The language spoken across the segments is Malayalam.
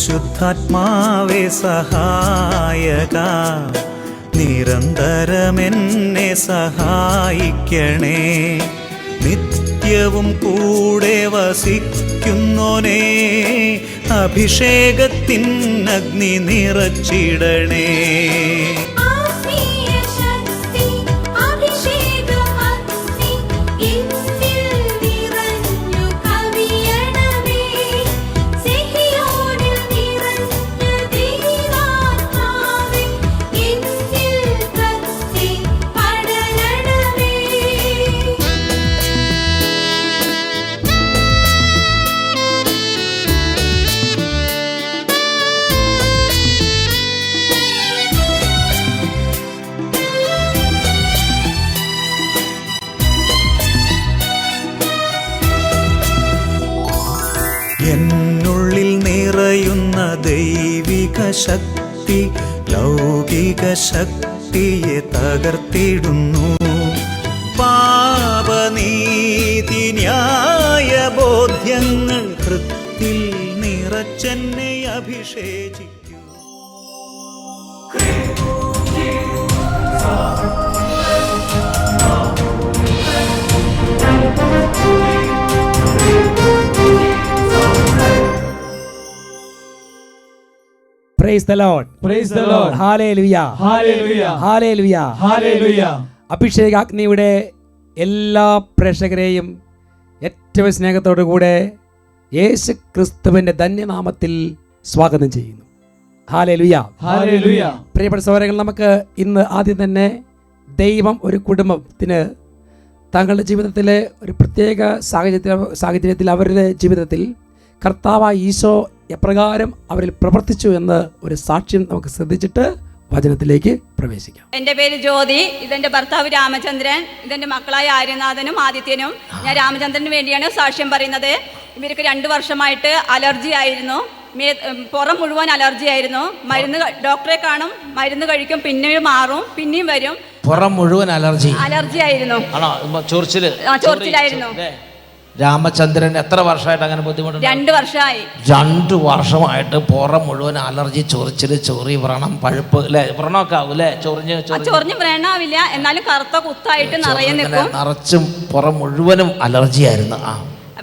പരിശുദ്ധാത്മാവേ സഹായക, നിരന്തരമെന്നെ സഹായിക്കണേ. നിത്യവും കൂടെ വസിക്കുന്നോനേ, അഭിഷേകത്തിൻ അഗ്നി നിറച്ചിടണേ. എന്നുള്ളിൽ നിറയുന്ന ദൈവിക ശക്തി ലൗകിക ശക്തിയെ തകർത്തിടുന്നു. പാപനീതി ന്യായ ബോധ്യങ്ങൾ ഹൃത്തിൽ നിറച്ചെന്നെ അഭിഷേചിക്കൂ. Praise the Lord. Praise the Lord. Hallelujah. Hallelujah. Hallelujah. Hallelujah. അഭിഷേകാഗ്നിയുടെ എല്ലാ പ്രേക്ഷകരെയും ഏറ്റവും സ്നേഹത്തോടു കൂടെ യേശു ക്രിസ്തുവിന്റെ ധന്യനാമത്തിൽ സ്വാഗതം ചെയ്യുന്നു. ഹല്ലേലൂയ. Hallelujah. പ്രിയപ്പെട്ട സഹോദരങ്ങൾ, നമുക്ക് ഇന്ന് ആദ്യം തന്നെ ദൈവം ഒരു കുടുംബത്തിന് തങ്ങളുടെ ജീവിതത്തിലെ ഒരു പ്രത്യേക സാഹചര്യത്തിൽ അവരുടെ ജീവിതത്തിൽ കർത്താവായ ഈശോ എപ്രകാരം അവരിൽ പ്രവർത്തിച്ചു എന്ന് ഒരു സാക്ഷ്യം നമുക്ക് ശ്രദ്ധിച്ചിട്ട് വചനത്തിലേക്ക് പ്രവേശിക്കാം. എൻ്റെ പേര് ജ്യോതി, ഇതെൻ്റെ ഭർത്താവ് രാമചന്ദ്രൻ, ഇതെൻ്റെ മക്കളായ ആര്യനാഥനും ആദിത്യനും. ഞാൻ രാമചന്ദ്രന് വേണ്ടിയാണ് സാക്ഷ്യം പറയുന്നത്. ഇവർക്ക് 2 വർഷമായിട്ട് അലർജി ആയിരുന്നു. പുറം മുഴുവൻ അലർജി ആയിരുന്നു. മരുന്ന് ഡോക്ടറെ കാണും, മരുന്ന് കഴിക്കും, പിന്നെയും മാറും, പിന്നെയും വരും. പുറം മുഴുവൻ അലർജി ആയിരുന്നു. ചൊറിച്ചിലായിരുന്നു. രാമചന്ദ്രൻ എത്ര വർഷമായിട്ട് അങ്ങനെ ബുദ്ധിമുട്ടുണ്ട്? 2 വർഷമായി. 2 വർഷമായിട്ട് പുറം മുഴുവൻ അലർജി, ചൊറിച്ചില്, ചൊറി, വ്രണം, പഴുപ്പ്, അല്ലെ? വ്രണമൊക്കെ ആവും അല്ലെ? ചൊറിഞ്ഞ് വ്രണാവില്ല, എന്നാലും കറുത്ത കുത്തായിട്ട് നിറയെ നിൽക്കും. നിറച്ചും പുറം മുഴുവനും അലർജി ആയിരുന്നു.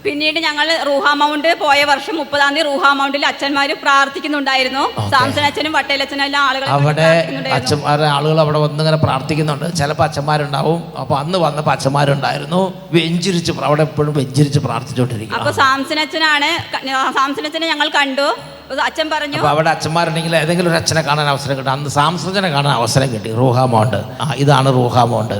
പിന്നീട് ഞങ്ങൾ റൂഹാ മൗണ്ട് പോയ വർഷം 30-ാം തീയതി റൂഹാ മൗണ്ടിൽ അച്ഛന്മാര് പ്രാർത്ഥിക്കുന്നുണ്ടായിരുന്നു. സാംസൺ അച്ഛനും വട്ടേലച്ഛനും എല്ലാം ആളുകൾ അവിടെ അച്ഛന്മാരുടെ ആളുകൾ അവിടെ വന്നിങ്ങനെ പ്രാർത്ഥിക്കുന്നുണ്ട്. ചിലപ്പോൾ അച്ഛന്മാരുണ്ടാവും. അപ്പൊ അന്ന് വന്നപ്പോൾ അച്ഛന്മാരുണ്ടായിരുന്നു. വെഞ്ചിരിച്ച് അവിടെ എപ്പോഴും വെഞ്ചിരിച്ച് പ്രാർത്ഥിച്ചോണ്ടിരിക്കും. അപ്പൊ സാംസൺ അച്ഛനെ ഞങ്ങൾ കണ്ടു. അച്ഛൻ പറഞ്ഞു, അവിടെ അച്ഛന്മാരുണ്ടെങ്കിൽ ഏതെങ്കിലും ഒരു അച്ഛനെ കാണാൻ അവസരം കിട്ടും. അന്ന് സാംസനെ കാണാൻ അവസരം കിട്ടി. റൂഹാ മൗണ്ട്, ഇതാണ് റൂഹാ മൗണ്ട്.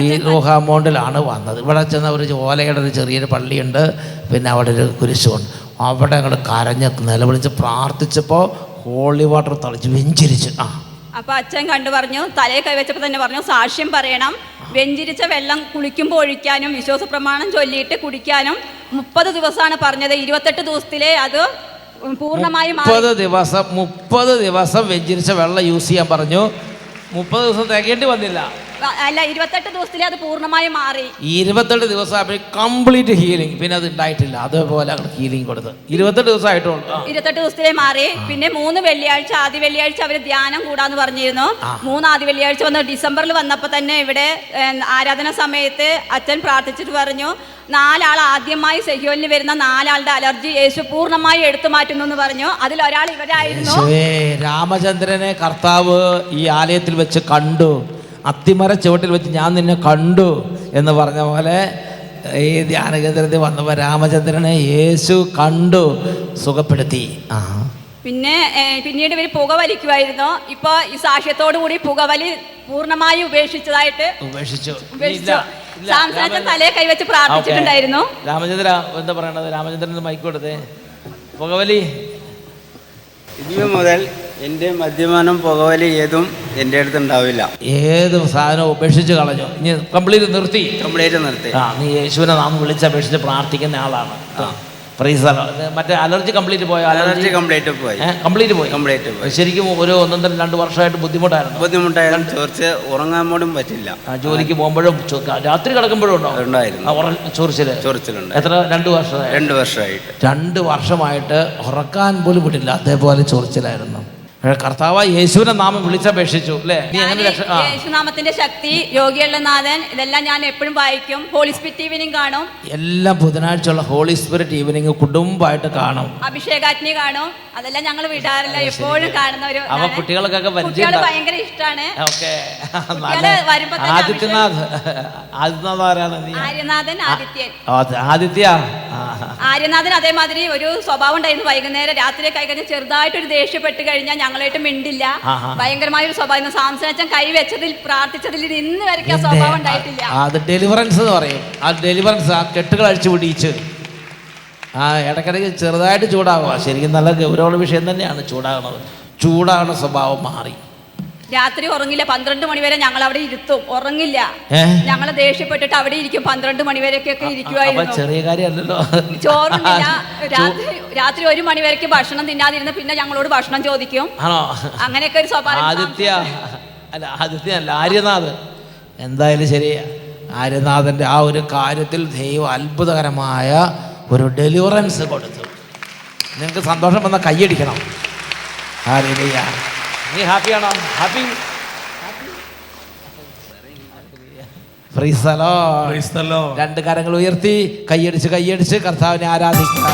ഈ റൂഹാ മൗണ്ടിലാണ് വന്നത്. ഇവിടെ ചെന്ന ഒരു ഓലയുടെ ഒരു ചെറിയൊരു പള്ളിയുണ്ട്, പിന്നെ അവിടെ ഒരു കുരിശുണ്ട്. അവിടെ അങ്ങോട്ട് കരഞ്ഞ് നിലവിളിച്ച് പ്രാർത്ഥിച്ചപ്പോൾ ഹോളി വാട്ടർ തളിച്ച് വെഞ്ചിരിച്ച്. അപ്പൊ അച്ഛൻ കണ്ടു പറഞ്ഞു, തലയെ കൈവച്ചപ്പോൾ തന്നെ പറഞ്ഞു സാക്ഷ്യം പറയണം. വെഞ്ചിരിച്ച വെള്ളം കുളിക്കുമ്പോൾ ഒഴിക്കാനും വിശ്വാസ പ്രമാണം ചൊല്ലിയിട്ട് കുടിക്കാനും 30 ദിവസമാണ് പറഞ്ഞത്. 28 ദിവസത്തിലെ അത് പൂർണ്ണമായും 30 ദിവസം വെഞ്ചിരിച്ച വെള്ളം യൂസ് ചെയ്യാൻ പറഞ്ഞു. 30 ദിവസം തികയേണ്ടി വന്നില്ല. അല്ല, 28 ദിവസത്തിലെ അത് പൂർണ്ണമായി മാറി. 28 ദിവസം കംപ്ലീറ്റ് ഹീലിംഗ്. പിന്നെ അത് ഉണ്ടായിട്ടില്ല, അതേപോലെ ഹീലിംഗ് കൊടുത്ത് 28 ദിവസമായിട്ടുള്ളൂ. 28 ദിവസത്തിലെ മാറി. പിന്നെ 3 വെള്ളിയാഴ്ച, ആദ്യ വെള്ളിയാഴ്ച അവര് ധ്യാനം കൂടാന്ന് പറഞ്ഞിരുന്നു. 3 ആദ്യ വെള്ളിയാഴ്ച വന്ന് ഡിസംബറിൽ വന്നപ്പോൾ തന്നെ ഇവിടെ ആരാധന സമയത്ത് അച്ഛൻ പ്രാർത്ഥിച്ചിട്ട് പറഞ്ഞു, 4 ആൾ ആദ്യമായി സെഹ്യോനിൽ വരുന്ന 4 ആളുടെ അലർജി യേശു പൂർണ്ണമായി എടുത്തു മാറ്റുന്നു എന്ന് പറഞ്ഞു. അതിൽ ഒരാൾ ഇവരായിരുന്നു. രാമചന്ദ്രനെ കർത്താവ് ഈ ആലയത്തിൽ വെച്ച് കണ്ടു. അത്തിമര ചുവട്ടിൽ വെച്ച് ഞാൻ നിന്നെ കണ്ടു എന്ന് പറഞ്ഞ പോലെ ഈ ധ്യാന കേന്ദ്രത്തിൽ വന്നപ്പോൾ രാമചന്ദ്രനെ യേശു കണ്ടു, സുഖപ്പെടുത്തി. പിന്നീട് ഇവർ പുകവലിക്കുമായിരുന്നു. ഇപ്പൊ ഈ സാക്ഷ്യത്തോടു കൂടി പുകവലി പൂർണ്ണമായി ഉപേക്ഷിച്ചു. സാംസൺ തലയെ കൈവച്ച് പ്രാർത്ഥിച്ചിട്ടുണ്ടായിരുന്നു. രാമചന്ദ്ര എന്താ പറയണത്? രാമചന്ദ്രൻ മൈക്ക് കൊടുത്തേ. പുകവലി ഇനി മുതൽ എൻ്റെ മദ്യപാനം, പുകവലി ഏതും എൻ്റെ അടുത്ത് ഉണ്ടാവില്ല. ഏത് സാധനം ഉപേക്ഷിച്ച് കളഞ്ഞു, ഇനി കംപ്ലീറ്റ് നിർത്തി. നിർത്തി. നീ യേശുവിനെ നാം വിളിച്ചപേക്ഷിച്ച് പ്രാർത്ഥിക്കുന്ന ആളാണ്. Praise the Lord. മറ്റേ അലർജി കംപ്ലീറ്റ് പോയോ? അലർജി കംപ്ലീറ്റ് പോയി. കംപ്ലീറ്റ് പോയി. ശരിക്കും ഒരു 1-2 വർഷമായിട്ട് ബുദ്ധിമുട്ടായിരുന്നു. ചോർച്ച് ഉറങ്ങാൻ പോലും പറ്റില്ല. ജോലിക്ക് പോകുമ്പോഴും രാത്രി കിടക്കുമ്പോഴും ഉണ്ടായിരുന്നു ചൊറിച്ചിലുണ്ട്. എത്ര? 2 വർഷമായി. 2 വർഷമായിട്ട് 2 വർഷമായിട്ട് ഉറക്കാൻ പോലും വിടില്ല, അതേപോലെ ചൊറിച്ചിലായിരുന്നു. കർത്താവ് യേശുവിന്റെ നാമം വിളിച്ചപേക്ഷിച്ചു അല്ലേ? യേശുനാമത്തിന്റെ ശക്തി, രോഗികളുടെ നാഥൻ, ഇതെല്ലാം ഞാൻ എപ്പോഴും വായിക്കും. ഹോളി സ്പിരിറ്റ് ഈവനിങ് കാണും. എല്ലാ ബുധനാഴ്ചയുള്ള ഹോളി സ്പിരിറ്റ് ഈവനിങ് കുടുംബമായിട്ട് കാണും. അഭിഷേകാഗ്നി കാണും. അതെല്ലാം ഞങ്ങൾ വിടാറില്ല, എപ്പോഴും കാണുന്ന ഒരു. അവ കുട്ടികൾക്കൊക്കെ ഭയങ്കര ഇഷ്ടമാണ്. ആദിത്യനാഥ് ആരാണ്? ആര്യനാഥൻ. ആര്യനാഥൻ അതേമാതിരി ഒരു സ്വഭാവം ഉണ്ടായിരുന്നു. വൈകുന്നേരം രാത്രിയൊക്കെ കഴിഞ്ഞാൽ ചെറുതായിട്ടൊരു ദേഷ്യപ്പെട്ട് കഴിഞ്ഞാൽ ഞങ്ങളായിട്ട് മിണ്ടില്ല. ഭയങ്കരമായ ഒരു സ്വഭാവം. സാംസനച്ചൻ കൈവച്ചതിൽ പ്രാർത്ഥിച്ചതിൽ ഇന്ന് വരയ്ക്ക് ആ സ്വഭാവം ഉണ്ടായിട്ടില്ല. അത് ഡെലിവറൻസ് എന്ന് പറയും. ആ ഡെലിവറൻസ്, ആ കെട്ടുകൾ അഴിച്ചു പിടിച്ച് ഇടയ്ക്കിടയ്ക്ക് ചെറുതായിട്ട് ചൂടാവുക. ശരിക്കും നല്ല ഗൗരവമുള്ള വിഷയം തന്നെയാണ് ചൂടാകുന്നത്. ചൂടാകുന്ന സ്വഭാവം മാറി. രാത്രി ഉറങ്ങില്ല. 12 മണി വരെ ഞങ്ങൾ അവിടെ ഇരുത്തും. ഉറങ്ങില്ല. ഞങ്ങൾ ദേഷ്യപ്പെട്ടിട്ട് അവിടെ ഇരിക്കും. 12 മണി വരെയൊക്കെ ഇരിക്കുവായിരുന്നു. ചെറിയ കാര്യമല്ലല്ലോ. ചോറുണ്ടില്ല. രാത്രി 1 മണി വരെക്ക് ഭക്ഷണം തിന്നാതിരുന്ന് പിന്നെ ഞങ്ങളോട് ഭക്ഷണം ചോദിക്കും. അങ്ങനെയൊക്കെ ഒരു സ്വഭാവം. ആദിത്യല്ല, ആര്യനാഥ്. എന്തായാലും ശരി, ആര്യനാഥന്റെ ആ ഒരു കാര്യത്തിൽ ദൈവം അത്ഭുതകരമായ ഒരു ഡെലിവറൻസ് കൊടുത്തു. നിങ്ങൾക്ക് സന്തോഷം വന്നാൽ കൈയടിക്കണം. ഹല്ലേലൂയ. നീ ഹാപ്പിയാണോ? ഹാപ്പി. Praise the Lord. 2 കരങ്ങൾ ഉയർത്തി കൈയടിച്ച് കർത്താവിനെ ആരാധിക്കാം.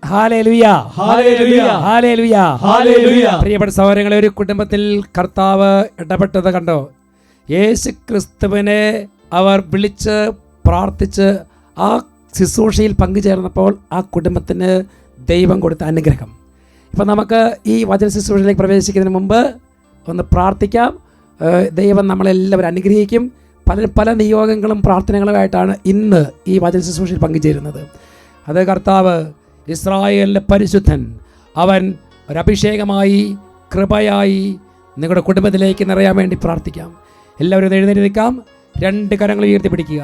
Hallelujah. Hallelujah, hallelujah, hallelujah, hallelujah. പ്രിയപ്പെട്ട സഹോദരങ്ങളെ, ഒരു കുടുംബത്തിൽ കർത്താവ് ഇടപെട്ടത് കണ്ടോ? യേശു ക്രിസ്തുവിനെ അവർ വിളിച്ച് പ്രാർത്ഥിച്ച് ആ ശുശ്രൂഷയിൽ പങ്കുചേർന്നപ്പോൾ ആ കുടുംബത്തിന് ദൈവം കൊടുത്ത അനുഗ്രഹം. ഇപ്പം നമുക്ക് ഈ വചന ശുശ്രൂഷയിലേക്ക് പ്രവേശിക്കുന്നതിന് മുമ്പ് ഒന്ന് പ്രാർത്ഥിക്കാം. ദൈവം നമ്മളെല്ലാവരും അനുഗ്രഹിക്കും. പലരും പല നിയോഗങ്ങളും പ്രാർത്ഥനകളുമായിട്ടാണ് ഇന്ന് ഈ വചന ശുശ്രൂഷയിൽ പങ്കുചേരുന്നത്. അത് കർത്താവ് ഇസ്രായേലിലെ പരിശുദ്ധൻ, അവൻ ഒരഭിഷേകമായി കൃപയായി നിങ്ങളുടെ കുടുംബത്തിലേക്ക് നിറയാൻ വേണ്ടി പ്രാർത്ഥിക്കാം. എല്ലാവരും എഴുന്നേറ്റ് നിൽക്കാം. 2 കരങ്ങൾ ഉയർത്തി പിടിക്കുക.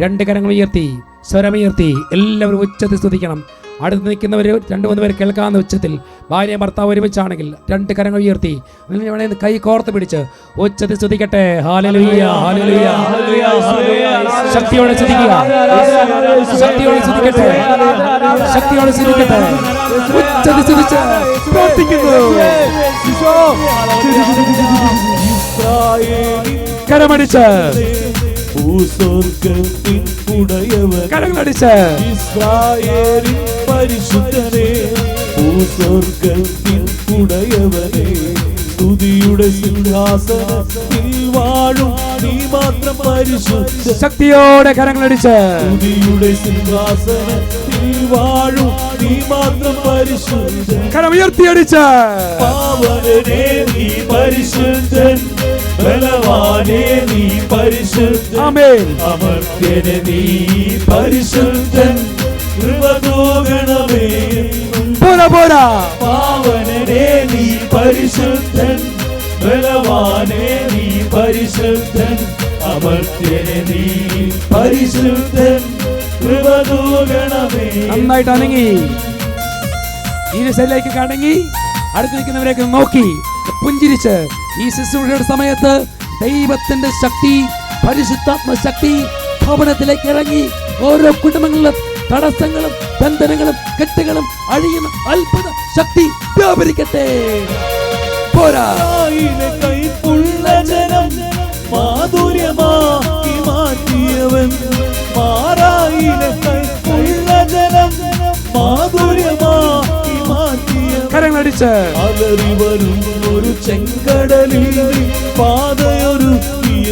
2 കരങ്ങൾ ഉയർത്തി സ്വരമുയർത്തി എല്ലാവരും ഉച്ചത്തിൽ സ്തുതിക്കണം. അടുത്ത് നിൽക്കുന്നവർ 2-3 പേർ കേൾക്കാവുന്ന ഉച്ചത്തിൽ, ഭാര്യ ഭർത്താവ് ഒരുമിച്ചാണെങ്കിൽ 2 കരങ്ങൾ ഉയർത്തി കൈ കോർത്ത് പിടിച്ച് ഉച്ചത്തിൽ സ്തുതിക്കട്ടെ. ഹല്ലേലൂയ, ഹല്ലേലൂയ. ശക്തിയോടെ സ്തുതിക്കുക. ശക്തിയോടെ സ്തുതിക്കട്ടെ. ശക്തിയോടെ സ്തുതിക്കട്ടെ. ഉച്ചത്തിൽ സ്തുതിച്ച് പ്രാർത്ഥിക്കുന്നു. കരമടിച്ച് കരങ്ങളടിച്ച് ഇസ്രായേലിൻ പരിശുദ്ധനെ, ഭൂസ്വർഗ്ഗത്തിൻ ഉടയവനെ, സ്തുതിയുടെ സിംഹാസനത്തിൽ വാഴും നീ മാത്രം പരിശുദ്ധൻ. ശക്തിയോടെ കരങ്ങളടിച്ച് സ്തുതിയുടെ സിംഹാസനത്തിൽ വാഴും നീ മാത്രം പരിശുദ്ധൻ. കരമുയർത്തിയടിച്ച് പാവനനെ നീ പരിശുദ്ധൻ, ബലവാനെ നീ പരിശുദ്ധൻ, ആമേൻ. അമർത്യനെ നീ പരിശുദ്ധൻ, കൃപതോഗണമേ. പോരാ പാവനനെ നീ പരിശുദ്ധൻ, ബലവാനെ നീ പരിശുദ്ധൻ, അമർത്യനെ നീ പരിശുദ്ധൻ, കൃപതോഗണമേ. നന്നായിട്ട് അനങ്ങി ഈ സൈഡിലേക്ക് കടങ്ങി അടുത്ത് നിൽക്കുന്നവരേക്ക് നോക്കി പുഞ്ചിരിച്ച് ഈ ശുശ്രൂഷയുടെ സമയത്ത് ദൈവത്തിന്റെ ശക്തി, പരിശുദ്ധാത്മ ശക്തി ഭവനത്തിലേക്ക് ഇറങ്ങി ഓരോ കുടുംബങ്ങളിലും തടസ്സങ്ങളും ബന്ധനങ്ങളും കെട്ടുകളും അഴിയുന്ന അത്ഭുത ശക്തി വ്യാപരിക്കട്ടെ. പോരാ കൈപ്പുള്ള ജനം മാധുര്യമാക്കി മാറ്റിയവൻ, മാറായിലെ കൈപ്പുള്ള ജനം മാധുര്യമാക്കി മാറ്റിയവൻ. കരങ്ങളടിച്ച് അലറി വരും ഒരു ചെങ്കടലിൽ പാതയൊരുക്കിയ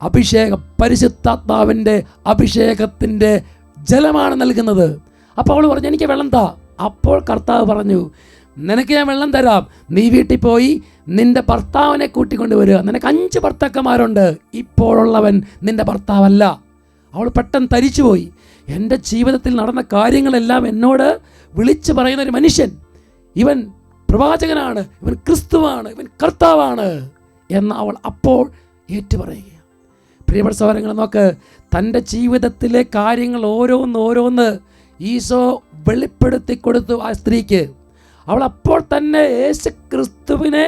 അഭിഷേകം പരിശുദ്ധാത്മാവിൻ്റെ അഭിഷേകത്തിൻ്റെ ജലമാണ് നൽകുന്നത്. അപ്പോൾ അവൾ പറഞ്ഞു, എനിക്ക് വെള്ളം താ. അപ്പോൾ കർത്താവ് പറഞ്ഞു, നിനക്ക് ഞാൻ വെള്ളം തരാം, നീ വീട്ടിൽ പോയി നിന്റെ ഭർത്താവിനെ കൂട്ടിക്കൊണ്ട് വരിക. നിനക്ക് 5 ഭർത്താക്കന്മാരുണ്ട്, ഇപ്പോഴുള്ളവൻ നിന്റെ ഭർത്താവല്ല. അവൾ പെട്ടെന്ന് തരിച്ചുപോയി. എൻ്റെ ജീവിതത്തിൽ നടന്ന കാര്യങ്ങളെല്ലാം എന്നോട് വിളിച്ചു പറയുന്ന ഒരു മനുഷ്യൻ, ഇവൻ പ്രവാചകനാണ്, ഇവൻ ക്രിസ്തുവാണ്, ഇവൻ കർത്താവാണ് എന്ന് അവൾ അപ്പോൾ ഏറ്റുപറയുക. പ്രിയപ്പെട്ട സഹോദരങ്ങളെ, നോക്ക്, തൻ്റെ ജീവിതത്തിലെ കാര്യങ്ങൾ ഓരോന്ന് ഈശോ വെളിപ്പെടുത്തി കൊടുത്തു ആ സ്ത്രീക്ക്. അവൾ അപ്പോൾ തന്നെ യേശു ക്രിസ്തുവിനെ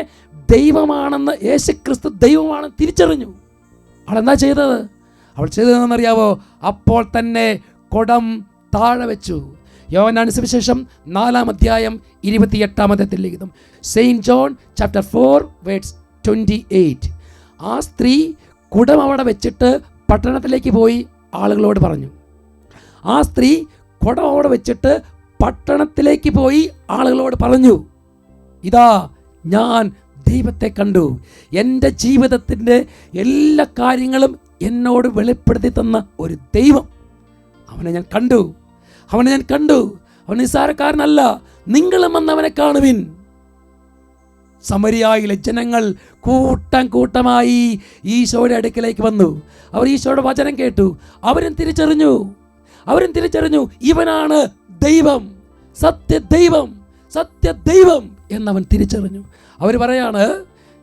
ദൈവമാണെന്ന്, യേശു ക്രിസ്തു ദൈവമാണെന്ന് തിരിച്ചറിഞ്ഞു. അവൾ എന്താ ചെയ്തത്? അവൾ ചെയ്തതെന്നറിയാവോ? അപ്പോൾ തന്നെ കുടം താഴെ വെച്ചു. യോഹന്നാന്റെ സുവിശേഷം 4-ാം അധ്യായം 28-ാമത്തെ തിരുലിഖിതം, സെയിൻറ്റ് ജോൺ ചാപ്റ്റർ 4:28. ആ സ്ത്രീ കുടം അവിടെ വെച്ചിട്ട് പട്ടണത്തിലേക്ക് പോയി ആളുകളോട് പറഞ്ഞു. ആ സ്ത്രീ കുടം അവിടെ വെച്ചിട്ട് പട്ടണത്തിലേക്ക് പോയി ആളുകളോട് പറഞ്ഞു, ഇതാ ഞാൻ ദൈവത്തെ കണ്ടു. എൻ്റെ ജീവിതത്തിൻ്റെ എല്ലാ കാര്യങ്ങളും എന്നോട് വെളിപ്പെടുത്തി തന്ന ഒരു ദൈവം, അവനെ ഞാൻ കണ്ടു. അവൻ നിസ്സാരക്കാരനല്ല, നിങ്ങളും വന്നവനെ കാണുവിൻ. സമരിയായിലെ ജനങ്ങൾ കൂട്ടമായി ഈശോയുടെ അടുക്കലേക്ക് വന്നു. അവർ ഈശോയുടെ വചനം കേട്ടു. അവരും തിരിച്ചറിഞ്ഞു ഇവനാണ് ദൈവം, സത്യദൈവം എന്നവൻ തിരിച്ചറിഞ്ഞു. അവർ പറയാണ്,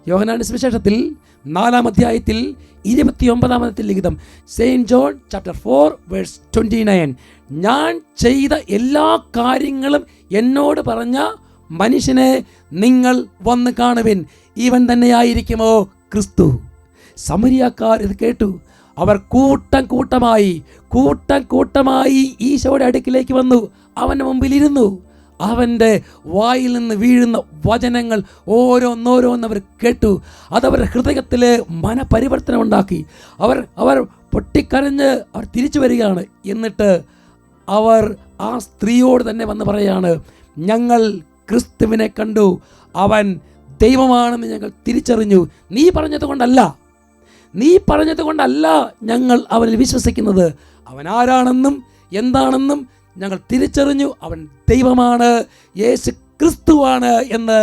യോഹന്നാന്റെ സുവിശേഷത്തിൽ 4-ാം അധ്യായത്തിൽ 29-ാമത്തെ ലിഖിതം, സെയിൻറ്റ് ജോൺ ചാപ്റ്റർ 4:29, ഞാൻ ചെയ്ത എല്ലാ കാര്യങ്ങളും എന്നോട് പറഞ്ഞ മനുഷ്യനെ നിങ്ങൾ വന്ന് കാണുവിൻ, ഇവൻ തന്നെയായിരിക്കുമോ ക്രിസ്തു. സമരിയാക്കാർ ഇത് കേട്ടു. അവർ കൂട്ടമായി ഈശോയുടെ അടുക്കിലേക്ക് വന്നു. അവൻ്റെ മുമ്പിൽ ഇരുന്നു. അവൻ്റെ വായിൽ നിന്ന് വീഴുന്ന വചനങ്ങൾ ഓരോന്നവർ കേട്ടു. അതവരുടെ ഹൃദയത്തിൽ മനപരിവർത്തനം ഉണ്ടാക്കി. അവർ പൊട്ടിക്കരഞ്ഞ് അവർ തിരിച്ചു വരികയാണ്. എന്നിട്ട് അവർ ആ സ്ത്രീയോട് തന്നെ വന്ന് പറയാണ്, ഞങ്ങൾ ക്രിസ്തുവിനെ കണ്ടു, അവൻ ദൈവമാണെന്ന് ഞങ്ങൾ തിരിച്ചറിഞ്ഞു. നീ പറഞ്ഞത് കൊണ്ടല്ല ഞങ്ങൾ അവനിൽ വിശ്വസിക്കുന്നത്. അവൻ ആരാണെന്നും എന്താണെന്നും ഞങ്ങൾ തിരിച്ചറിഞ്ഞു. അവൻ ദൈവമാണ്, യേശു ക്രിസ്തുവാണ് എന്ന്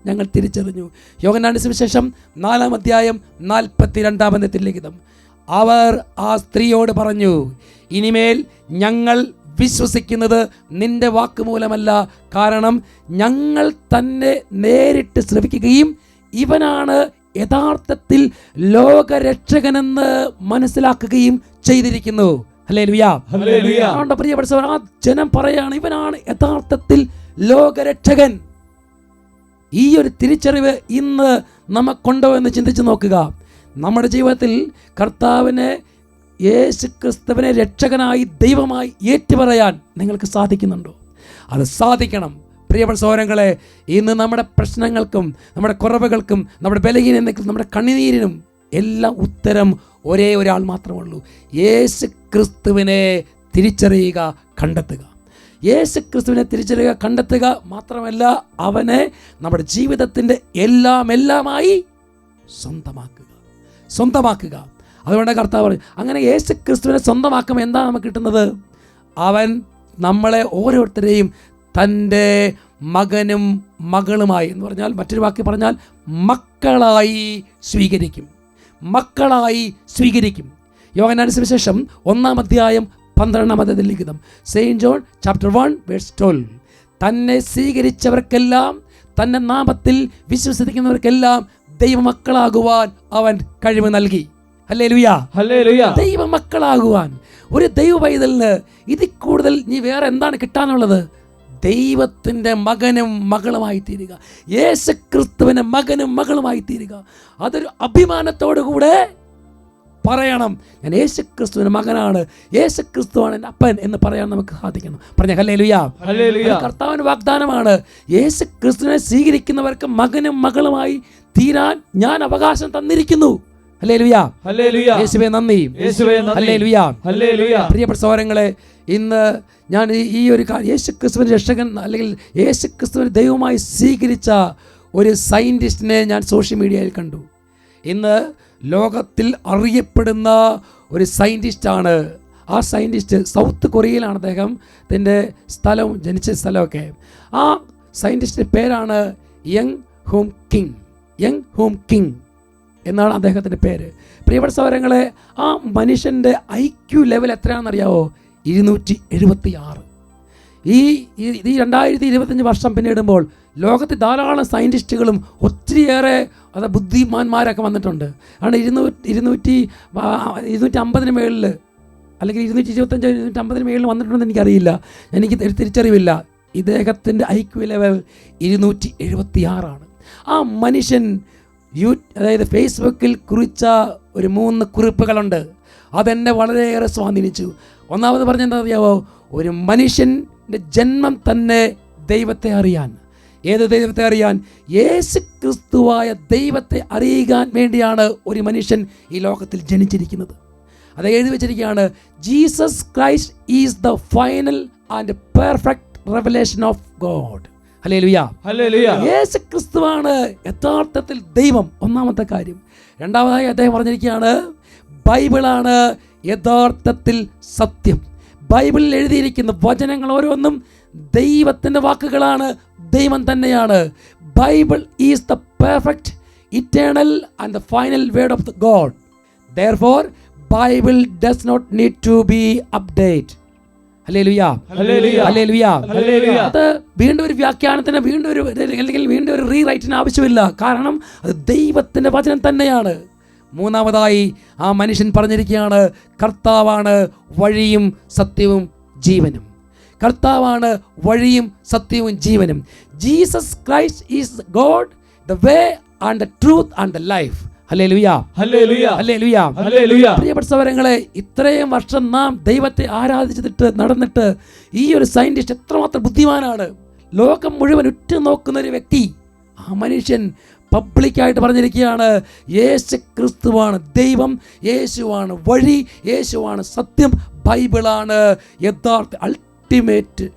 ഞങ്ങൾ തിരിച്ചറിഞ്ഞു. യോഹന്നാന്റെ സുവിശേഷം 4-ാം അധ്യായം 42-ാമത്തെ തിരുലിഖിതം, അവർ ആ സ്ത്രീയോട് പറഞ്ഞു, ഇനിമേൽ ഞങ്ങൾ വിശ്വസിക്കുന്നത് നിന്റെ വാക്കുമൂലമല്ല, കാരണം ഞങ്ങൾ തന്നെ നേരിട്ട് ശ്രവിക്കുകയും ഇവനാണ് യഥാർത്ഥത്തിൽ ലോകരക്ഷകനെന്ന് മനസ്സിലാക്കുകയും ചെയ്തിരിക്കുന്നു. ഹല്ലേലൂയ. പ്രിയപ്പെട്ട സഹോദരൻ, ആ ജനം പറയാണ്, ഇവനാണ് യഥാർത്ഥത്തിൽ ലോകരക്ഷകൻ. ഈ ഒരു തിരിച്ചറിവ് ഇന്ന് നമുക്കുണ്ടോ എന്ന് ചിന്തിച്ച് നോക്കുക. നമ്മുടെ ജീവിതത്തിൽ കർത്താവിനെ, യേശു ക്രിസ്തുവിനെ രക്ഷകനായി ദൈവമായി ഏറ്റുപറയാൻ നിങ്ങൾക്ക് സാധിക്കുന്നുണ്ടോ? അത് സാധിക്കണം. പ്രിയപ്പെട്ട സഹോദരങ്ങളെ, ഇന്ന് നമ്മുടെ പ്രശ്നങ്ങൾക്കും നമ്മുടെ കുറവുകൾക്കും നമ്മുടെ ബലഹീനതയ്ക്കും നമ്മുടെ കണ്ണുനീരിനും എല്ലാം ഉത്തരം ഒരേ ഒരാൾ മാത്രമുള്ളൂ. യേശു ക്രിസ്തുവിനെ തിരിച്ചറിയുക, കണ്ടെത്തുക. യേശു ക്രിസ്തുവിനെ തിരിച്ചറിയുക, കണ്ടെത്തുക മാത്രമല്ല, അവനെ നമ്മുടെ ജീവിതത്തിൻ്റെ എല്ലാമായി സ്വന്തമാക്കുക. അതുകൊണ്ട് കർത്താവ് പറഞ്ഞു, അങ്ങനെ യേശു ക്രിസ്തുവിനെ സ്വന്തമാക്കുമ്പോൾ എന്താ നമുക്ക് കിട്ടുന്നത്? അവൻ നമ്മളെ ഓരോരുത്തരെയും തൻ്റെ മകനും മകളുമായി എന്ന് പറഞ്ഞാൽ, മറ്റൊരു വാക്ക് പറഞ്ഞാൽ മക്കളായി സ്വീകരിക്കും. യോഹന്നാന്റെ സുവിശേഷം 1-ാം അധ്യായം 12-ാമത്തെ ലിഖിതം, സെയിൻറ്റ് ജോൺ ചാപ്റ്റർ 1:12, തന്നെ സ്വീകരിച്ചവർക്കെല്ലാം, തൻ്റെ നാമത്തിൽ വിശ്വസിക്കുന്നവർക്കെല്ലാം ദൈവമക്കളാകുവാൻ അവൻ കഴിവ് നൽകി. ഹല്ലേലൂയ. ദൈവമക്കളാകുവാൻ ഒരു ദൈവ പൈതലിന് ഇതിൽ കൂടുതൽ നീ വേറെ എന്താണ് കിട്ടാനുള്ളത്? ദൈവത്തിൻ്റെ മകനും മകളുമായി തീരുക, യേശു ക്രിസ്തുവിൻ്റെ മകനും മകളുമായി തീരുക. അതൊരു അഭിമാനത്തോടു കൂടെ പറയണം, ഞാൻ യേശു ക്രിസ്തുവിൻ്റെ മകനാണ്, യേശു ക്രിസ്തുവാണ് എൻ്റെ അപ്പൻ എന്ന് പറയാൻ നമുക്ക് സാധിക്കണം. പറഞ്ഞ ഹല്ലേലൂയ. കർത്താവിൻ്റെ വാഗ്ദാനമാണ്, യേശു ക്രിസ്തുവിനെ സ്വീകരിക്കുന്നവർക്ക് മകനും മകളുമായി തീരാൻ ഞാൻ അവകാശം തന്നിരിക്കുന്നു. ഹല്ലേലൂയ. യേശുവേ നന്ദി. ഹല്ലേലൂയ. പ്രിയപ്പെട്ട സഹോദരങ്ങളെ, ഇന്ന് ഞാൻ ഈ ഒരു യേശു ക്രിസ്തുവിൻ്റെ രക്ഷകൻ അല്ലെങ്കിൽ യേശു ക്രിസ്തുവിനെ ദൈവമായി സ്വീകരിച്ച ഒരു സയൻറ്റിസ്റ്റിനെ ഞാൻ സോഷ്യൽ മീഡിയയിൽ കണ്ടു. ഇന്ന് ലോകത്തിൽ അറിയപ്പെടുന്ന ഒരു സയൻറ്റിസ്റ്റാണ്. ആ സയൻറ്റിസ്റ്റ് സൗത്ത് കൊറിയയിലാണ് അദ്ദേഹത്തിൻ്റെ സ്ഥലവും ജനിച്ച സ്ഥലമൊക്കെ. ആ സയൻറ്റിസ്റ്റിൻ്റെ പേരാണ് young home king. Young home king എന്നാണ് അദ്ദേഹത്തിൻ്റെ പേര്. പ്രിയപ്പെട്ട സഹോദരങ്ങളെ, ആ മനുഷ്യൻ്റെ IQ ലെവൽ എത്രയാണെന്നറിയാവോ? 276. ഈ 2025 വർഷം പിന്നിടുമ്പോൾ ലോകത്ത് ധാരാളം സയൻറ്റിസ്റ്റുകളും ഒത്തിരിയേറെ ബുദ്ധിമാന്മാരൊക്കെ വന്നിട്ടുണ്ട്. കാരണം 250 മേളിൽ അല്ലെങ്കിൽ 225 250 മേളിൽ വന്നിട്ടുണ്ടെന്ന് എനിക്കറിയില്ല, എനിക്ക് തിരിച്ചറിവില്ല. ഇദ്ദേഹത്തിൻ്റെ IQ ലെവൽ 276. ആ മനുഷ്യൻ അതായത് ഫേസ്ബുക്കിൽ കുറിച്ച ഒരു 3 കുറിപ്പുകളുണ്ട്. അതെന്നെ വളരെയേറെ സ്വാധീനിച്ചു. ഒന്നാമത് പറഞ്ഞെന്താ അറിയാവോ? ഒരു മനുഷ്യൻ്റെ ജന്മം തന്നെ ദൈവത്തെ അറിയാൻ. ഏത് ദൈവത്തെ അറിയാൻ? യേശു ക്രിസ്തുവായ ദൈവത്തെ അറിയാൻ വേണ്ടിയാണ് ഒരു മനുഷ്യൻ ഈ ലോകത്തിൽ ജനിച്ചിരിക്കുന്നത്. അത് എഴുതി വെച്ചിരിക്കുകയാണ്, Jesus Christ is the final and perfect revelation of God. ഹല്ലേലൂയ, ഹല്ലേലൂയ. യേശു ക്രിസ്തുവാണ് യഥാർത്ഥത്തിൽ ദൈവം. ഒന്നാമത്തെ കാര്യം. രണ്ടാമതായി അദ്ദേഹം പറഞ്ഞിരിക്കുകയാണ്, ബൈബിളാണ് യഥാർത്ഥത്തിൽ സത്യം. ബൈബിളിൽ എഴുതിയിരിക്കുന്ന വചനങ്ങൾ ഓരോന്നും ദൈവത്തിൻ്റെ വാക്കുകളാണ്, ദൈവം തന്നെയാണ്. Bible is the perfect, eternal and the final word of the God. Therefore, Bible does not need to be updated. Hallelujah, hallelujah, hallelujah, hallelujah. അത് വീണ്ടും ഒരു വ്യാഖ്യാനത്തിന്, വീണ്ടും ഒരു റീറൈറ്റിന് ആവശ്യമില്ല. കാരണം അത് ദൈവത്തിൻ്റെ വചനം തന്നെയാണ്. മൂന്നാമതായി ആ മനുഷ്യൻ പറഞ്ഞിരിക്കുകയാണ്, കർത്താവാണ് വഴിയും സത്യവും ജീവനും. കർത്താവാണ് വഴിയും സത്യവും ജീവനും. Jesus Christ is God, the way and the truth and the life. Hallelujah, hallelujah, hallelujah, hallelujah. പ്രിയപ്പെട്ട സഹോദരങ്ങളെ, ഇത്രയും വർഷം നാം ദൈവത്തെ ആരാധിച്ചിട്ട് നടന്നിട്ട് ഈ ഒരു സയൻറ്റിസ്റ്റ് എത്രമാത്രം ബുദ്ധിമാനാണ്. ലോകം മുഴുവൻ ഉറ്റുനോക്കുന്ന ഒരു വ്യക്തി. ആ മനുഷ്യൻ പബ്ലിക്കായിട്ട് പറഞ്ഞിരിക്കുകയാണ്, യേശു ക്രിസ്തുവാണ് ദൈവം, യേശുവാണ് വഴി, യേശുവാണ് സത്യം, ബൈബിളാണ് യഥാർത്ഥ അൾട്ടിമേറ്റ്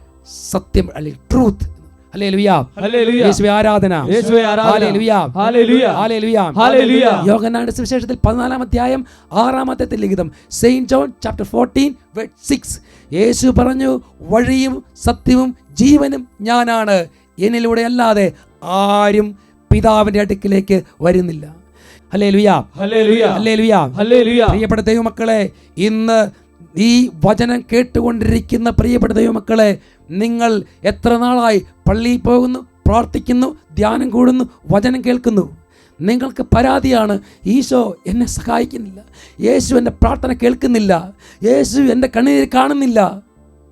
സത്യം അല്ലെങ്കിൽ ട്രൂത്ത്. Hallelujah, hallelujah. യേശുവേ ആരാധന, യേശുവേ ആരാധന. Hallelujah, hallelujah, hallelujah, hallelujah. യോഹന്നാന്റെ സുവിശേഷത്തിൽ 14-ാം അധ്യായം 6-ാമത്തെ ലിഖിതം, സെയിന്റ് ജോൺ ചാപ്റ്റർ 14:6, യേശു പറഞ്ഞു, വഴിയും സത്യവും ജീവനും ഞാനാണ്, എന്നിലൂടെ അല്ലാതെ ആരും പിതാവിന്റെ അടുക്കിലേക്ക് വരുന്നില്ല. Hallelujah, hallelujah, hallelujah, hallelujah. പ്രിയപ്പെട്ട ദൈവമക്കളെ, ഇന്ന് ഈ വചനം കേട്ടുകൊണ്ടിരിക്കുന്ന പ്രിയപ്പെട്ട ദൈവമക്കളെ, നിങ്ങൾ എത്ര നാളായി പള്ളിയിൽ പോകുന്നു, പ്രാർത്ഥിക്കുന്നു, ധ്യാനം കൂടുന്നു, വചനം കേൾക്കുന്നു? നിങ്ങൾക്ക് പരാതിയാണ്, ഈശോ എന്നെ സഹായിക്കുന്നില്ല, യേശു എൻ്റെ പ്രാർത്ഥന കേൾക്കുന്നില്ല, യേശു എൻ്റെ കണ്ണുനീര് കാണുന്നില്ല.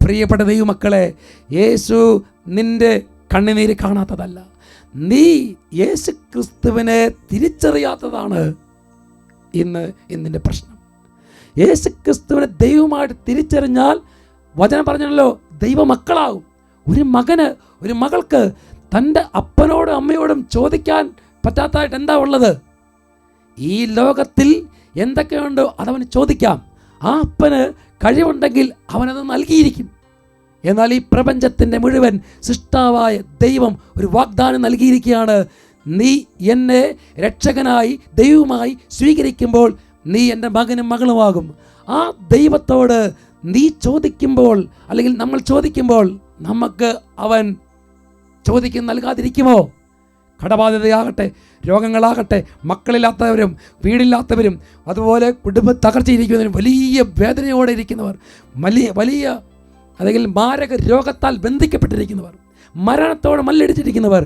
പ്രിയപ്പെട്ട ദൈവമക്കളെ, യേശു നിൻ്റെ കണ്ണുനീര് കാണാത്തതല്ല, നീ യേശു ക്രിസ്തുവിനെ തിരിച്ചറിയാത്തതാണ് ഇന്നിൻ്റെ പ്രശ്നം. യേശു ക്രിസ്തുവിനെ ദൈവമായിട്ട് തിരിച്ചറിഞ്ഞാൽ, വചനം പറഞ്ഞല്ലോ, ദൈവമക്കളാകും. ഒരു മകന്, ഒരു മകൾക്ക് തൻ്റെ അപ്പനോടും അമ്മയോടും ചോദിക്കാൻ പറ്റാത്തതായിട്ട് എന്താ ഉള്ളത്? ഈ ലോകത്തിൽ എന്തൊക്കെയുണ്ടോ അതവന് ചോദിക്കാം. ആ അപ്പന് കഴിവുണ്ടെങ്കിൽ അവനത് നൽകിയിരിക്കും. എന്നാൽ ഈ പ്രപഞ്ചത്തിൻ്റെ മുഴുവൻ സൃഷ്ടാവായ ദൈവം ഒരു വാഗ്ദാനം നൽകിയിരിക്കുകയാണ്, നീ എന്നെ രക്ഷകനായി ദൈവമായി സ്വീകരിക്കുമ്പോൾ നീ എൻ്റെ മകനും മകളുമാകും. ആ ദൈവത്തോട് നീ ചോദിക്കുമ്പോൾ, അല്ലെങ്കിൽ നമ്മൾ ചോദിക്കുമ്പോൾ, നമുക്ക് അവൻ ചോദിക്കുന്ന നൽകാതിരിക്കുമോ? കടബാധ്യതയാകട്ടെ, രോഗങ്ങളാകട്ടെ, മക്കളില്ലാത്തവരും വീടില്ലാത്തവരും, അതുപോലെ കുടുംബ തകർച്ചയിരിക്കുന്നവരും, വലിയ വേദനയോടെ ഇരിക്കുന്നവർ, വലിയ അല്ലെങ്കിൽ മാരക രോഗത്താൽ ബന്ധിക്കപ്പെട്ടിരിക്കുന്നവർ, മരണത്തോടെ മല്ലടിച്ചിരിക്കുന്നവർ,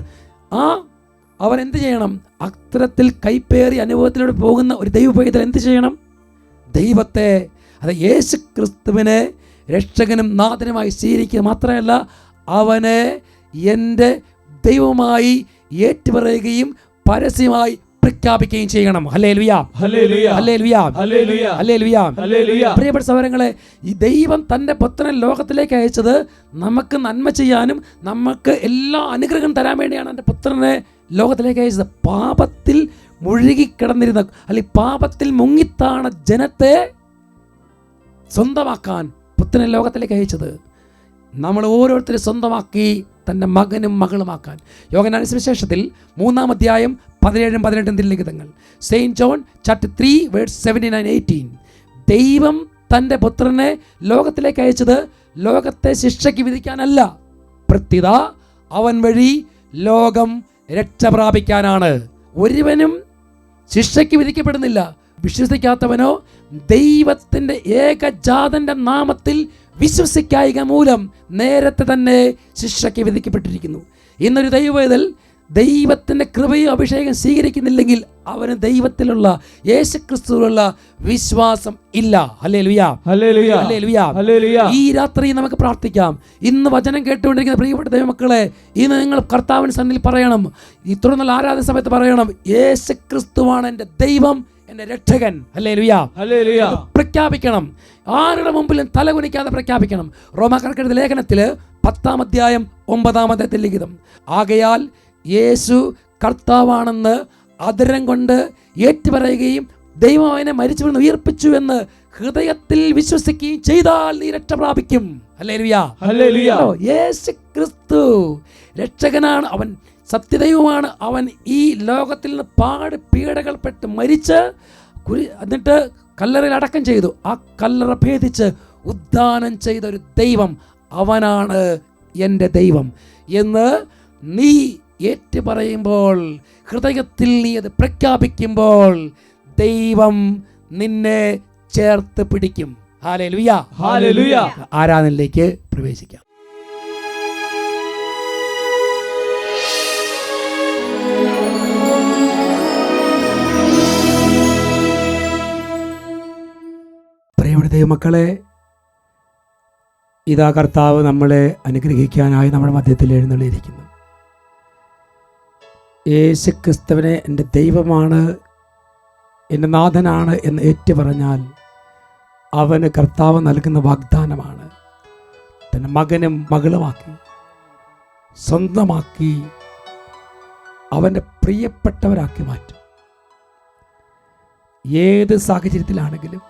അവൻ എന്ത് ചെയ്യണം? അത്തരത്തിൽ കൈപ്പേറി അനുഭവത്തിലൂടെ പോകുന്ന ഒരു ദൈവപൈതൽ എന്ത് ചെയ്യണം? ദൈവത്തെ, അത് യേശു ക്രിസ്തുവിനെ രക്ഷകനും നാഥനുമായി സ്വീകരിക്കുക മാത്രമല്ല, അവനെ എൻ്റെ ദൈവമായി ഏറ്റുപറയുകയും പരസ്യമായി പ്രഖ്യാപിക്കുകയും ചെയ്യണം. Hallelujah, hallelujah, hallelujah, hallelujah, hallelujah, hallelujah. പ്രിയപ്പെട്ട സഹോദരങ്ങളെ, ഈ ദൈവം തൻ്റെ പുത്രനെ ലോകത്തിലേക്ക് അയച്ചത് നമുക്ക് നന്മ ചെയ്യാനും നമുക്ക് എല്ലാ അനുഗ്രഹം തരാൻ വേണ്ടിയാണ് എൻ്റെ പുത്രനെ ലോകത്തിലേക്ക് അയച്ചത്. പാപത്തിൽ മുഴുകിക്കിടന്നിരുന്ന, അല്ലെങ്കിൽ പാപത്തിൽ മുങ്ങിത്താണ ജനത്തെ സ്വന്തമാക്കാൻ പുത്രനെ ലോകത്തിലേക്ക് അയച്ചത്. നമ്മൾ ഓരോരുത്തരും സ്വന്തമാക്കി തൻ്റെ മകനും മകളുമാക്കാൻ. യോഹന്നാൻ സുവിശേഷത്തിൽ 3-ാം അധ്യായം 17-18 തിരുലിഖിതങ്ങൾ. Saint John chapter 3 verse 17-18. ദൈവം തൻ്റെ പുത്രനെ ലോകത്തിലേക്ക് അയച്ചത് ലോകത്തെ ശിക്ഷയ്ക്ക് വിധിക്കാനല്ല, പ്രത്യുത അവൻ വഴി ലോകം രക്ഷ പ്രാപിക്കാനാണ്. ഒരുവനും ശിക്ഷയ്ക്ക് വിധിക്കപ്പെടുന്നില്ല. വിശ്വസിക്കാത്തവനോ ദൈവത്തിൻ്റെ ഏകജാതൻ്റെ നാമത്തിൽ വിശ്വസിക്കായിക മൂലം നേരത്തെ തന്നെ ശിക്ഷയ്ക്ക് വിധിക്കപ്പെട്ടിരിക്കുന്നു. ഇന്നൊരു ദൈവവേദൽ ദൈവത്തിൻ്റെ കൃപയും അഭിഷേകം സ്വീകരിക്കുന്നില്ലെങ്കിൽ അവന് ദൈവത്തിലുള്ള യേശുക്രിസ്തുവിലുള്ള വിശ്വാസം ഇല്ല. Hallelujah, hallelujah, hallelujah, hallelujah. ഈ രാത്രി നമുക്ക് പ്രാർത്ഥിക്കാം. ഇന്ന് വചനം കേട്ടുകൊണ്ടിരിക്കുന്ന പ്രിയപ്പെട്ട ദൈവമക്കളെ, ഇന്ന് നിങ്ങൾ കർത്താവിന് സന്നിധിയിൽ പറയണം, ഈ തുടർന്നുള്ള ആരാധന സമയത്ത് പറയണം, യേശുക്രിസ്തുവാണ് എൻ്റെ ദൈവം, എൻ്റെ രക്ഷകൻ. ഹല്ലേലൂയ, ഹല്ലേലൂയ. പ്രഖ്യാപിക്കണം. ആരുടെ മുമ്പിലും തലകുനിക്കാതെ പ്രഖ്യാപിക്കണം. റോമാക്കാർക്കെഴുതിയ ലേഖനത്തിൽ 10-ാം അധ്യായം 9-ാമത്തെ ലിഖിതം, ആകയാൽ യേശു കർത്താവാണെന്ന് അധരം കൊണ്ട് ഏറ്റുപറയുകയും ദൈവം അവനെ മരിച്ചവരിൽ നിന്ന് ഉയർപ്പിച്ചു എന്ന് ഹൃദയത്തിൽ വിശ്വസിക്കുകയും ചെയ്താൽ നീ രക്ഷ പ്രാപിക്കും. ഹല്ലേലൂയ, ഹല്ലേലൂയ. യേശു ക്രിസ്തു രക്ഷകനാണ്, അവൻ സത്യദൈവമാണ്. അവൻ ഈ ലോകത്തിൽ നിന്ന് പാട് പീഡകൾ പെട്ട് മരിച്ച് എന്നിട്ട് കല്ലറയിൽ അടക്കം ചെയ്തു. ആ കല്ലറ ഭേദിച്ച് ഉദ്ധാനം ചെയ്ത ഒരു ദൈവം, അവനാണ് എൻ്റെ ദൈവം എന്ന് നീ ഏറ്റുപറയുമ്പോൾ, ഹൃദയത്തിൽ നീ അത് പ്രഖ്യാപിക്കുമ്പോൾ ദൈവം നിന്നെ ചേർത്ത് പിടിക്കും. Hallelujah, hallelujah. ആരാധനയിലേക്ക് പ്രവേശിക്കാം. പ്രിയപ്പെട്ട ദൈവമക്കളെ, ഇതാ കർത്താവ് നമ്മളെ അനുഗ്രഹിക്കാനായി നമ്മുടെ മധ്യത്തിൽ എഴുന്നള്ളിയിരിക്കുന്നു. യേശുക്രിസ്തുവിനെ എൻ്റെ ദൈവമാണ്, എൻ്റെ നാഥനാണ് എന്ന് ഏറ്റുപറഞ്ഞാൽ അവന് കർത്താവ് നൽകുന്ന വാഗ്ദാനമാണ് തൻ്റെ മകനും മകളുമാക്കി സ്വന്തമാക്കി അവൻ്റെ പ്രിയപ്പെട്ടവരാക്കി മാറ്റും. ഏത് സാഹചര്യത്തിലാണെങ്കിലും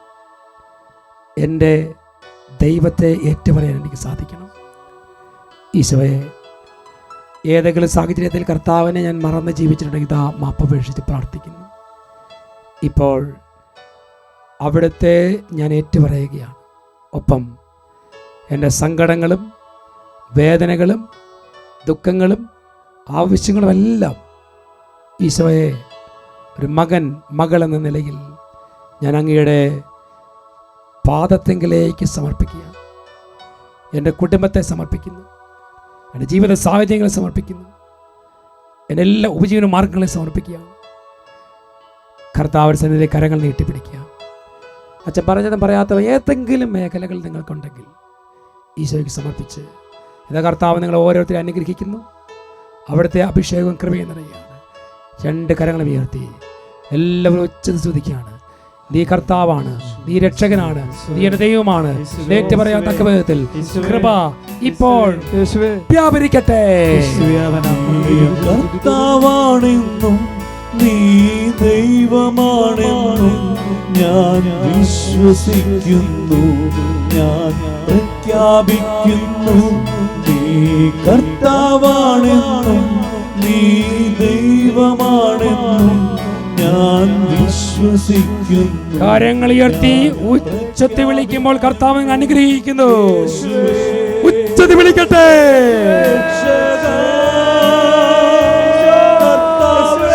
എൻ്റെ ദൈവത്തെ ഏറ്റുപറയാൻ എനിക്ക് സാധിക്കണം. ഈശോയെ, ഏതെങ്കിലും സാഹചര്യത്തിൽ കർത്താവിനെ ഞാൻ മറന്ന് ജീവിച്ചിട്ടുണ്ടെങ്കിൽ ഇതാ മാപ്പപേക്ഷിച്ച് പ്രാർത്ഥിക്കുന്നു. ഇപ്പോൾ അവിടുത്തെ ഞാൻ ഏറ്റുപറയുകയാണ്. ഒപ്പം എൻ്റെ സങ്കടങ്ങളും വേദനകളും ദുഃഖങ്ങളും ആവശ്യങ്ങളും എല്ലാം ഈശോയെ, ഒരു മകൻ മകൾ എന്ന നിലയിൽ ഞാൻ അങ്ങയുടെ പാദത്തെങ്കിലേക്ക് സമർപ്പിക്കുകയാണ്. എൻ്റെ കുടുംബത്തെ സമർപ്പിക്കുന്നു, എൻ്റെ ജീവിത സാഹചര്യങ്ങളെ സമർപ്പിക്കുന്നു, എൻ്റെ എല്ലാ ഉപജീവന മാർഗങ്ങളെ സമർപ്പിക്കുകയാണ്. കർത്താവിൻ്റെ സന്നിധിയിലേക്ക് കരങ്ങൾ നീട്ടിപ്പിടിക്കുക. അച്ഛൻ പറഞ്ഞതും പറയാത്തവ ഏതെങ്കിലും മേഖലകൾ നിങ്ങൾക്കുണ്ടെങ്കിൽ ഈശോയ്ക്ക് സമർപ്പിച്ച് ഇതാ കർത്താവ് നിങ്ങൾ ഓരോരുത്തരും അനുഗ്രഹിക്കുന്നു. അവിടുത്തെ അഭിഷേകവും കൃപയും നിറയുകയാണ്. 2 കരങ്ങളും ഉയർത്തി എല്ലാവരും ഉച്ചത്തിൽ സ്തുതിക്കുകയാണ്. നീ കർത്താവാണ്, നീ രക്ഷകനാണ്, നീ എൻ്റെ ദൈവമാണ്. ഏറ്റു പറയാൻ തക്ക വിധത്തിൽ കൃപ ഇപ്പോൾ വ്യാപരിക്കട്ടെ. കർത്താവാണെന്നും നീ ദൈവമാണെന്നും ഞാൻ വിശ്വസിക്കുന്നു, ഞാൻ പ്രഖ്യാപിക്കുന്നു. നീ കർത്താവാണെന്നും നീ ദൈവമാണെന്നും ഞാൻ വിശ്വസിക്കുന്നു. കാര്യങ്ങൾ ഉയർത്തി ഉച്ചത്തിൽ വിളിക്കുമ്പോൾ കർത്താവ് അനുഗ്രഹിക്കുന്നു. ഉച്ചത്തിൽ വിളിക്കട്ടെ.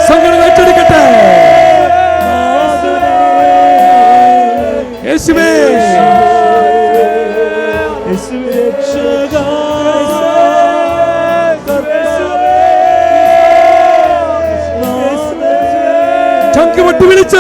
സങ്കടം ഏറ്റെടുക്കട്ടെ. യേശുവേ, ചങ്ക് പൊട്ടി വിളിച്ച